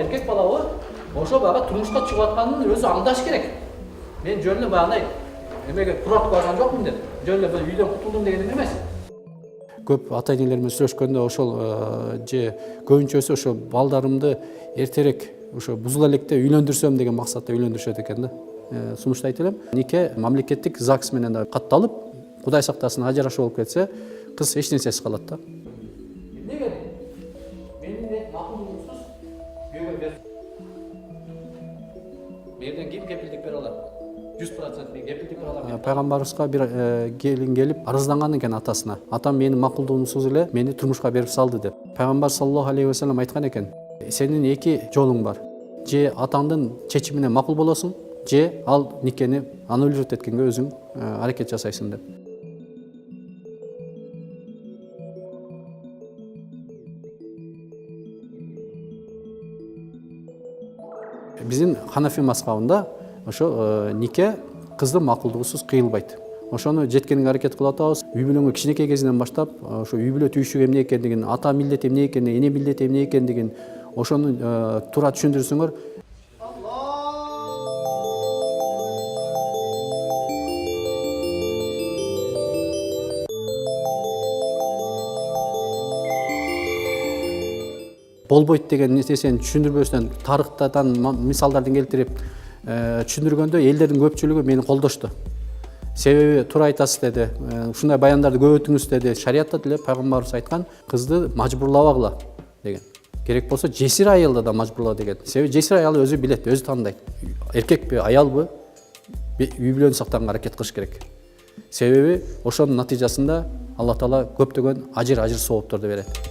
эркек балабы ошо баягы турмушка чыгып атканын өзү аңдаш керек. Мен жөн эле баягындай эмеге турат барган жокмун деп. Жөн эле үйдөн кутулдум деген эмес. Көп ата-энелер менен сүйлөшкөндө ошол же көбүнчөсү ошо балдарымды эртерээк ошо бузула электе үйлөндүрсөм деген максатта үйлөндүрүшөт экен да. Сунуштайт элем. Нике мамлекеттик ЗАГС менен да катталып, Кудай сактасын ажырашуу болуп кетсе, кыз эч нерсесиз калат да. Эмнеге? Менин макулдугумсуз күйөөгө бер. Мерден ким кепилдик бере алат? 100% мен кепилдик бере алам. Пайгамбарыбызга бир келин келип арызланган экен атасына. Атам менин макулдугумсуз эле мени турмушка берип салды деп. Пайгамбар саллаллаху алейхи ва саллям айткан экен. Сенин эки жолуң бар. Же атаңдын чечимине макул болосуң, же ал никени аннулировать эткенге өзүң аракет жасайсың деп. Биздин Ханафи мазхабында ошо нике кыздын макулдугусуз кыйылбайт. Ошону жеткенге аракет кылып атабыз. Үй бүлөнгө кичинекей кезинен баштап ошо үй бүлө түйүшүк эмне экендигин, ата милдет эмне экендигин, эне милдет эмне экендигин ошону туура түшүндүрсөңөр. Болбойт деген нерсени түшүндүрбөстөн тарыхтан мисалдарды келтирип түшүндүргөндө элдердин көпчүлүгү мени колдошту. Себеби туура айтасыз деди. Ушундай баяндарды көп өтүңүз деди. Шариатта деле пайгамбарыбыз айткан, кызды мажбурлабагыла деген. Керек болсо жесир аялды да мажбурлаа деген. Себеби жесир аялы өзү билет, өзү тандайт. Эркекпи, аялбы үй бүлөнү сактаганга аракет кылыш керек. Себеби ошонун натыйжасында Алла Таала көптөгөн ажыр соопторду берет.